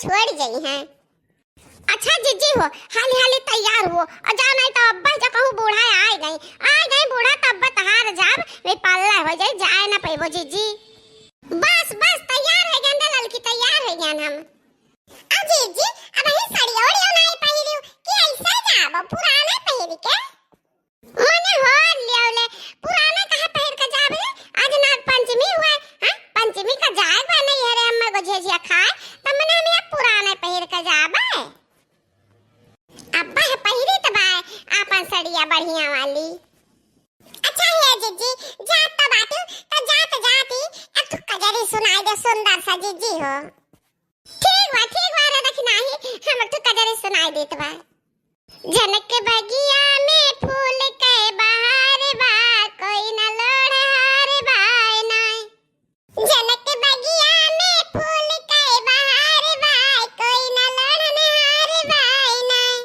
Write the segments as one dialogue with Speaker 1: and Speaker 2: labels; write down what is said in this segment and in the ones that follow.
Speaker 1: छोड़ गई हैं। अच्छा जीजी हो, हाली हाली तैयार हो और जाओ, नहीं तो अब्बा जा कहूँ बूढ़ा आ गई बूढ़ा तब तहार जाब वे पल्ला हो जाए, जाए ना पैबो जीजी। बस बस तैयार है गंदा लड़की, तैयार है ज्ञान हम। जीजी अब ही साड़ी ओढ़ियो नहीं पहिरियो कि ऐसा जाब पुराना पहिर के मने हो लियोले, पुराना कहां पहिर के जाब रे? आज नाग पंचमी हुआ हां, पंचमी का जाए बा नहीं है रे अम्मा को झेझिया खाए, तब मने हम ये पुराना पहिर के जाब है। अब्बा है पहिरी तब आपन सड़िया बढ़िया वाली। अच्छा है जीजी, जात तब आती तो जाती एक कजरी सुनाई दे सुंदर सा जीजी हो। ठीक बा रे दखना ही हम तो कजरी सुनाई देत बा। जनक के बगिया में फूल के बहार बा, कोई न लोढ़े हार बाय नाय। जनक के बगिया में फूल के बहार बा, कोई न लोढ़े हार बाय नाय।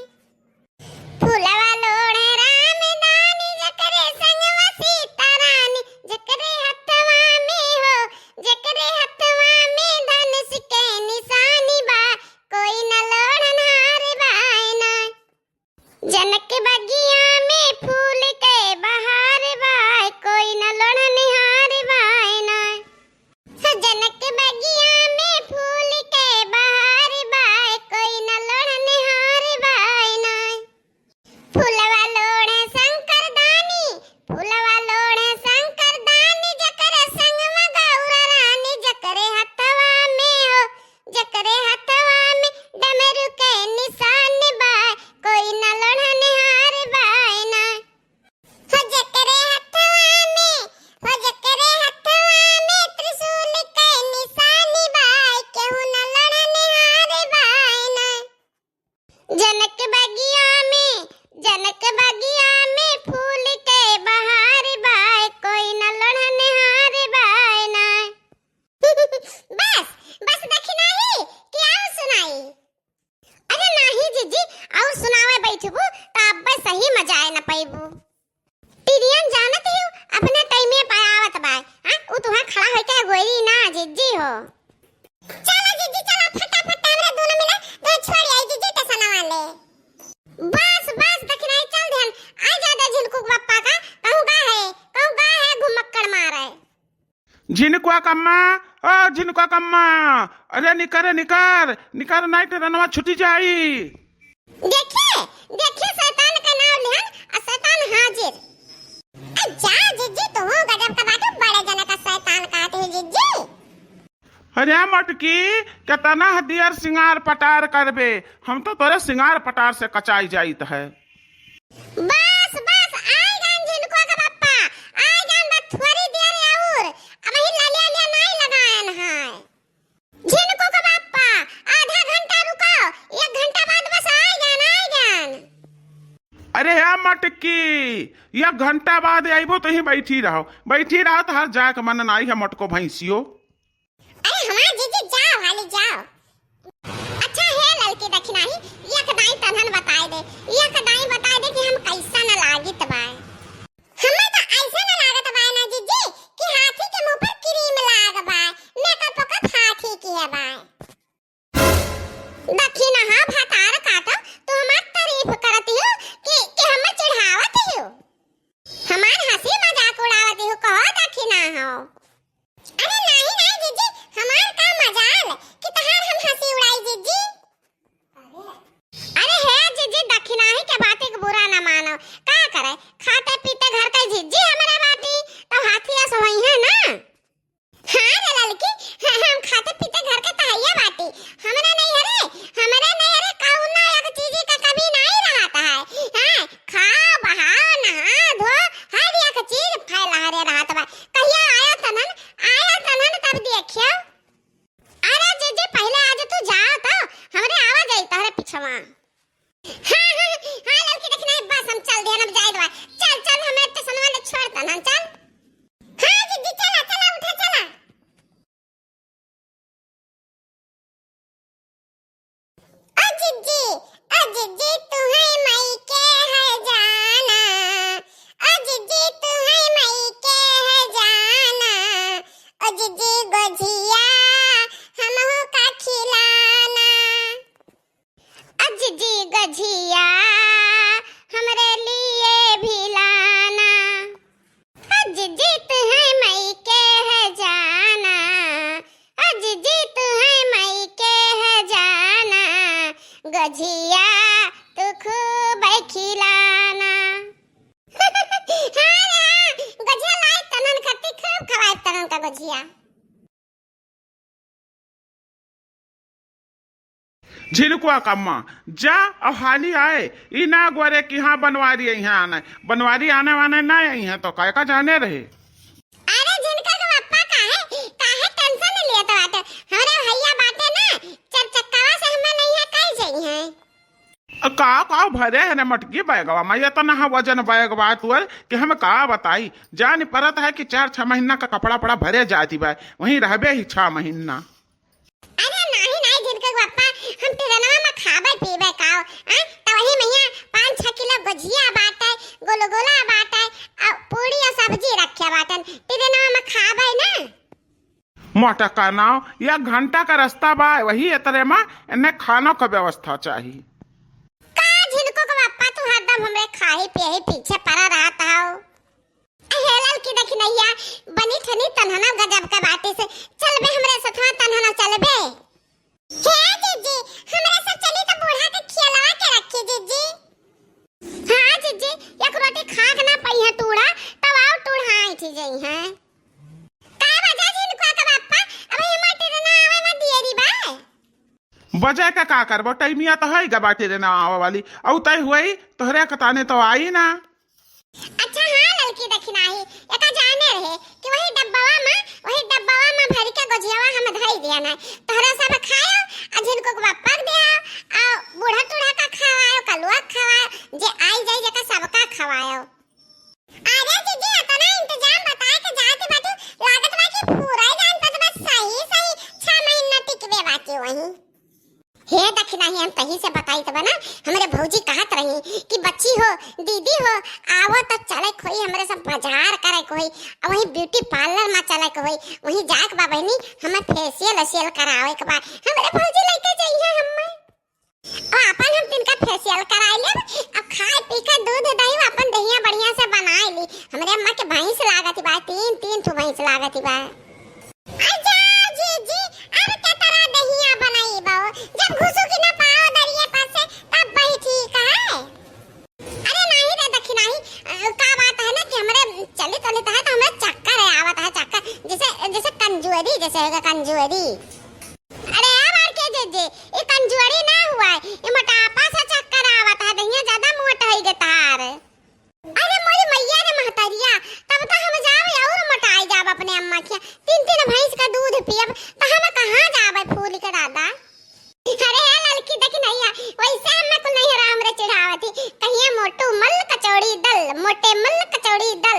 Speaker 1: फूलवा लोढ़े रामदानी, जकरे संगवा सीता रानी, जकरे हथवा में धनुष के निशानी बा, कोई न लोढ़न हार बाय नाय। जनक के बगिया में फूल के बहार बा, कोई न लोढ़न हार बाय नाय। जनक के बगिया में फूल के बहार बा, कोई न लोढ़न हार बाय नाय। फूलवा लोढ़े शंकर दानी, जकरे संगवा गौरा रानी, जकरे हथवा में डमरू के निशान बा, कोई न लोढ़न हार बाय नाय। हो जकरे हथवा में त्रिशूल के निशान बा, केहू न लोढ़न हार बाय नाय। जनक के बगिया में फूल के बहार बा, कोई न लोढ़न हार बाय नाय। बस देखना ही कि और सुनाई? अरे नहीं जीजी, और सुनावे बैठबू त अब्बा सही मजा आए न पैबू। टिरियन जानत हो अपने टाइम में पायावत बा, हां उ तुहा खड़ा होय के गोरी ना जीजी हो। चलो जीजी चलो, फटाफट हमरा दोनों मिला दो छोड़ आई जीजी टेशन वाले। बस देखना ही चल ध्यान आ ज्यादा झिनकू पप्पा का कहूं गा है घुमक्कड़ मारे।
Speaker 2: झिनकुआ कम्मा अरे निकर नहीं तो रनवा छुटी जाई।
Speaker 1: देखिए शैतान का नाम लिहन और शैतान हाजिर। जा जीजी तो हो गजब का बात, बड़े जने का शैतान कहते हैं जीजी।
Speaker 2: अरे मटकी केतना हदियर सिंगार पटार करबे, हम तो तोरे सिंगार पटार से कचाई जाइत है।
Speaker 1: बस आए गान झिनकुआ का पप्पा, आए गान बस थोड़ी देर और अब ही लालिया नहीं लगायन है। झिनकुआ का पप्पा आधा घंटा रुको, 1 घंटा बाद बस आए गान।
Speaker 2: अरे मटकी 1 घंटा बाद आइबो तो ही बैठी रहो तो हर जाके मन नाई है मटको भैंसियो।
Speaker 1: अरे हमार जीजी जाओ हाली जाओ। अच्छा है लड़की दखना ही एक दाई तनहन बताए दे कि हम कैसा न लागित बा। हमें तो ऐसा न लागत बा ना जीजी कि हाथी के मुंह पर क्रीम लाग बा, मेकअप का हाथी की है बा। दखना हां भतार काटा तो हमार तारीफ करती हो कि हम चढ़ावत हो, हमार हंसी मजाक उड़ावती हो, कहो दखना हो। अरे नहीं जीजी, हमार का मजाल कि तहार हम हंसी उड़ाई जीजी। अरे है जीजी दखना ही के बातें के बुरा न मानो, का करे खाते पीते घर का जीजी हमरा बाटी तो हाथिया सोई है ना। हां रे लड़की, हम खाते पीते घर के तहैया बाटी, हमरा नहीं है रे काऊ गजिया तू खूब खिलाना। हाँ रे हाँ, गजिया लाए तनन खत्ती खूब खवाए तनन का गजिया।
Speaker 2: झिनकुआ कम्मा जा और हाली आए ई ना गोरे कि हाँ बनवारी यहाँ आना बनवारी आने वाने ना आई है तो काय का जाने रहे।
Speaker 1: अरे जिनका के पप्पा काहे टेंशन ले लेत बाटे। हमरे भैया बाटे ना चार चक्कावा से हमें नहीं है कई जाई है।
Speaker 2: का भरे है ना मटकी बैगवा मैं तो ना वजन बैगवा तुअर कि हम का बताई जान परत है कि 4-6 महीना का कपड़ा पड़ा भरे जाती बा वहीं रहबे ही 6 महीना।
Speaker 1: अरे नहीं नहीं जिनका के पप्पा हम तिरनवा में खाबे पीबे काओ त वही मैया 5-6 किलो गजिया बाटे गोलगोला बाटे और पूरी और सब्जी रखे बाटन तिरनवा में खाबे ना।
Speaker 2: मोटा का नाव या घंटा का रास्ता बा वही इतरे में इन्हें खानों का व्यवस्था चाहिए।
Speaker 1: जिनको को पप्पा तू हरदम हमरे खाही पियही पीछे पड़ा रहता हो। हेलल की देखी नैया बनी ठनी तन्हना गजब का बाटे से चल बे हमरे साथवा तन्हना चल बे। हे जीजी हमरे साथ चली तो बूढ़ा के खिलवा के रखी जीजी। हां जीजी एक रोटी खा के ना पई है टूड़ा तब आओ टूड़ा आई थी जई है का वजह जिनको का पप्पा अब ये मटे ना आवे ना दियरी बा
Speaker 2: बजाय का करबो टाइमिया तो है बाटी रे ना आवा वाली औ तय हुई तोहरे कताने तो आई ना।
Speaker 1: अच्छा हाँ लड़की देखी नाही एका जाने रहे कि वही डब्बावा में भर के गजियावा हम धई दिया ना तोहरा सब खायो आ जिनको को पप्पा दिया आ बूढ़ा टूढ़ा का खवायो कलुआ खवायो जे आई जाई जका सबका खवायो। अरे जीजी इतना इंतजाम बताए के जाते बाटू लागत बा कि पूरा जान तक बस सही 6 महीना टिकवे बाकी वही। हे दक्षिणा ही हम तही से बताई तब ना हमरे भौजी कहत रही कि बच्ची हो दीदी हो आवो तो चले कोई हमरे सब बाजार करे कोई वही ब्यूटी पार्लर में चले कोई वही जाक बा बहनी हमें फेशियल करावे के बा हमरे भौजी लेके जाइए हमें और अपन हम तिनका फेशियल कराई ले अब खाए पी के दूध दही अपन दहिया बढ़िया से बनाई ली हमरे अम्मा के भैंस लागत बा 3 ठो भैंस लागत बा। अच्छा जी अब क्या तरह दहिया बनाई बा जब घुसू की ना पाओ दरिये पास से तब वही ठीक है। अरे नहीं रे दक्षिणा ही का बात है ना कि हमरे चले तो है तो हमें चक्कर है आवत है चक्कर जैसे कंजुअरी जैसे होगा कंजुअरी। अरे यार के जे ये कंजुअरी ना हुआ है ये मोटापा से चक्कर आवत है दहिया ज्यादा मोटा हो गया तार। अरे मोरी मैया ने महतरिया तब तो हम जावे और मोटाई जाब अपने अम्मा के 3 भैंस का दूध पियब तो हम कहां जावे फूल के दादा। अरे लड़की देख नैया वैसे हमें को नहीं राम रे चढ़ावती कहिया मोटू मल कचौड़ी दल मोटे मल कचौड़ी दल